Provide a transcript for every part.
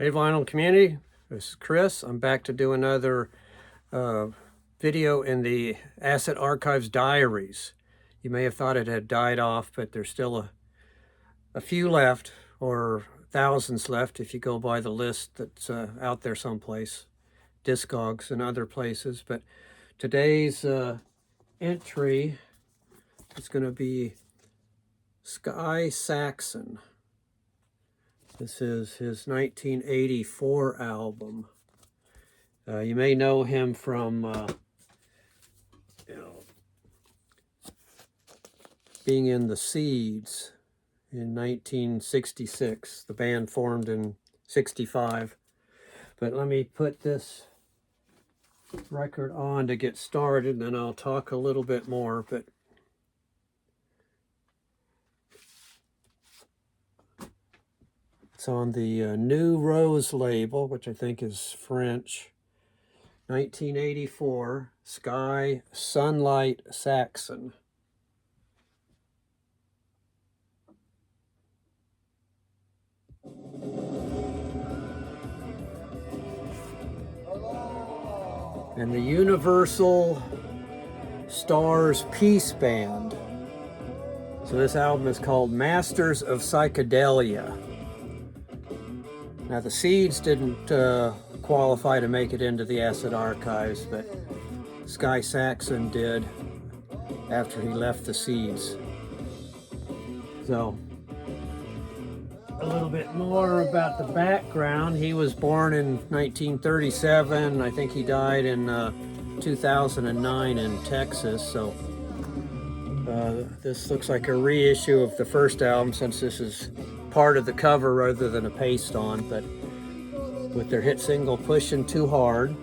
Hey vinyl community, this is Chris. I'm back to do another video in the Asset Archives Diaries. You may have thought it had died off, but there's still a few left, or thousands left if you go by the list that's out there someplace, Discogs and other places. But today's entry is going to be Saxon. This is his 1984 album. You may know him from being in the Seeds in 1966. The band formed in 65. But let me put this record on to get started, and then I'll talk a little bit more. But it's on the New Rose label, which I think is French. 1984, Sky Sunlight Saxon. And the Universal Stars Peace Band. So this album is called Masters of Psychedelia. Now the Seeds didn't qualify to make it into the Asset Archives, but Sky Saxon did after he left the Seeds. So a little bit more about the background. He was born in 1937. I think he died in 2009 in Texas. So this looks like a reissue of the first album, since this is part of the cover rather than a paste on, but with their hit single Pushing Too Hard.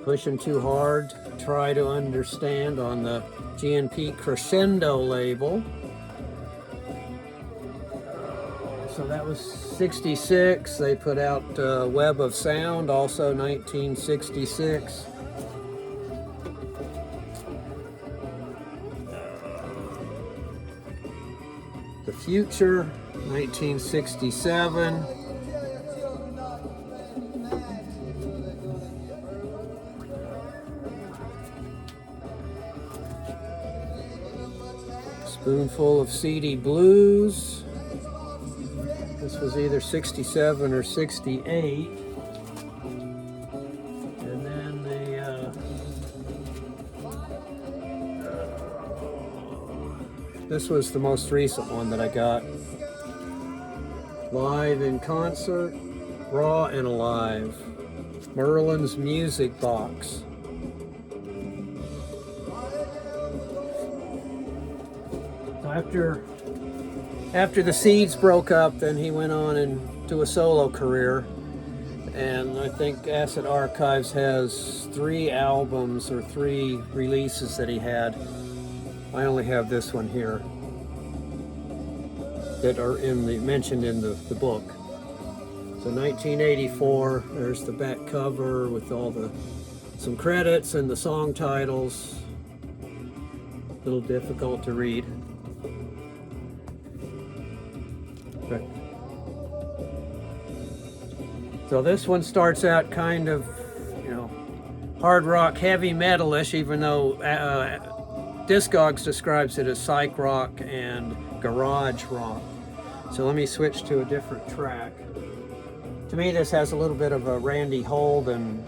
Pushing Too Hard, Try to Understand on the GNP Crescendo label. So that was 66. They put out Web of Sound, also 1966. The Future, 1967. Spoonful of Seedy Blues. This was either 67 or 68. And then this was the most recent one that I got. Live in Concert, Raw and Alive. Merlin's Music Box. So after the Seeds broke up, then he went on into a solo career. And I think Asset Archives has 3 albums or 3 releases that he had. I only have this one here that are mentioned in the book. So 1984, there's the back cover with some credits and the song titles. A little difficult to read. But, so this one starts out kind of, hard rock, heavy metalish, even though Discogs describes it as psych rock and garage rock. So let me switch to a different track. To me, this has a little bit of a Randy Holt and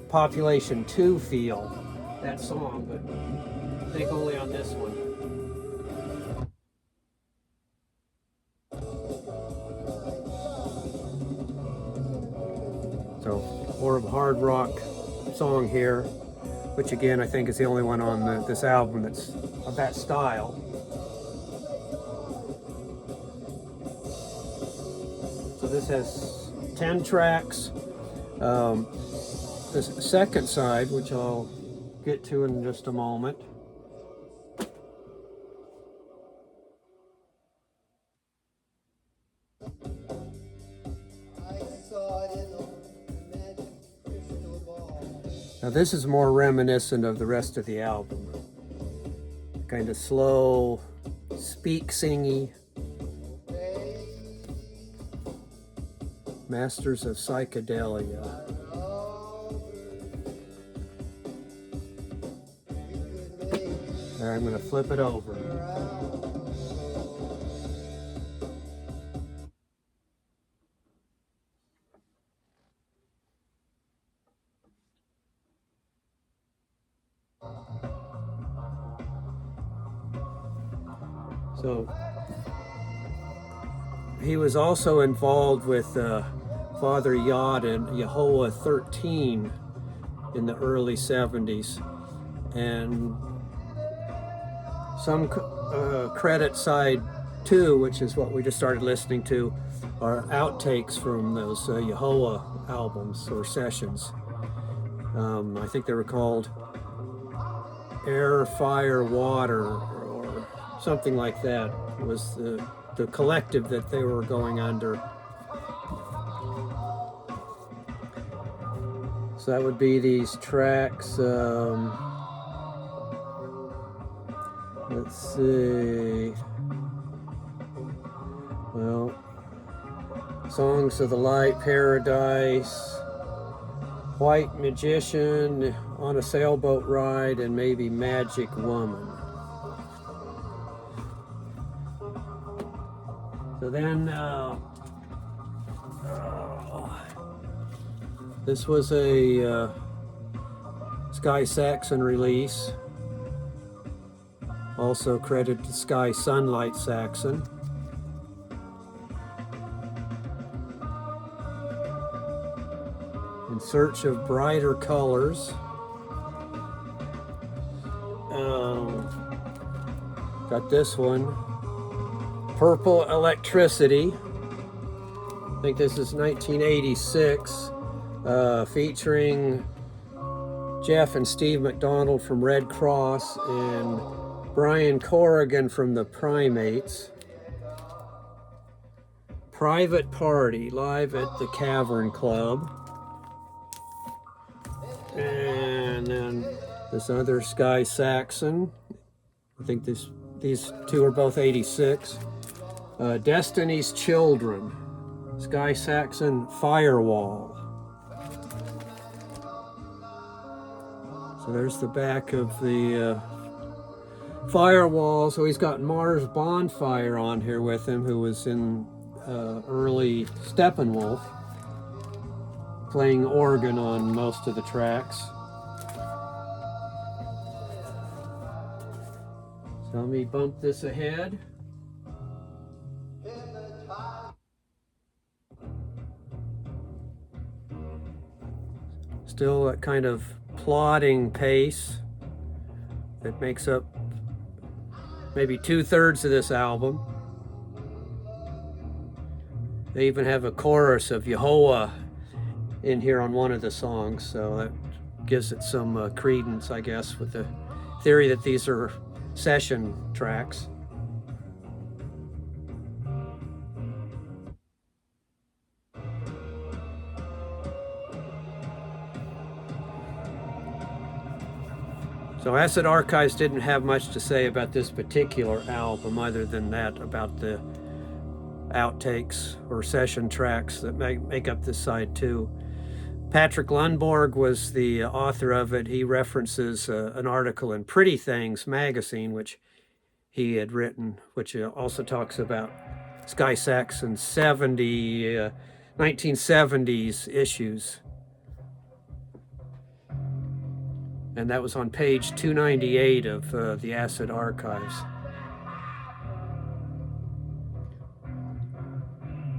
Population 2 feel, that song, but I think only on this one. So more of a hard rock song here, which again I think is the only one on this album that's of that style. So this has 10 tracks. This second side, which I'll get to in just a moment, now this is more reminiscent of the rest of the album. Kind of slow, speak singy. Masters of Psychedelia. There, I'm going to flip it over. So he was also involved with Father Yod and Yehovah 13 in the early 70s, and some credit side 2, which is what we just started listening to, are outtakes from those Yehovah albums or sessions. I think they were called Air, Fire, Water, or something like that. It was the collective that they were going under. So that would be these tracks. Let's see. Well, Songs of the Light, Paradise, White Magician, On a Sailboat Ride, and maybe Magic Woman. So then, this was a Sky Saxon release. Also credited to Sky Sunlight Saxon. In Search of Brighter Colors. Got this one. Purple Electricity. I think this is 1986. Featuring Jeff and Steve McDonald from Red Cross and Brian Corrigan from the Primates. Private Party, live at the Cavern Club. And then this other Sky Saxon. I think these two are both 86. Destiny's Children. Sky Saxon, Firewall. So there's the back of the Firewall. So he's got Mars Bonfire on here with him, who was in early Steppenwolf, playing organ on most of the tracks. So let me bump this ahead. Still a kind of plodding pace that makes up maybe 2/3 of this album. They even have a chorus of Yehovah in here on one of the songs, so that gives it some credence, I guess, with the theory that these are session tracks. So Acid Archives didn't have much to say about this particular album other than that about the outtakes or session tracks that make up this side too. Patrick Lundborg was the author of it. He references an article in Pretty Things magazine, which he had written, which also talks about Sky Saxon's 1970s issues. And that was on page 298 of the Acid Archives.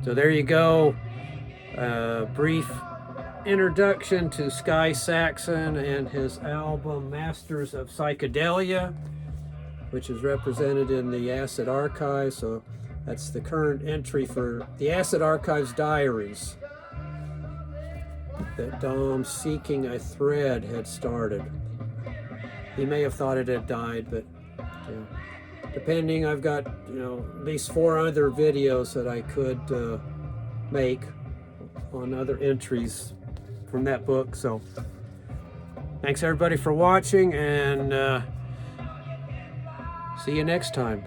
So there you go. Brief introduction to Sky Saxon and his album Masters of Psychedelia, which is represented in the Acid Archives. So that's the current entry for the Acid Archives Diaries that Dom Seeking a Thread had started. He may have thought it had died, but depending, I've got at least 4 other videos that I could make on other entries from that book. So thanks everybody for watching, and see you next time.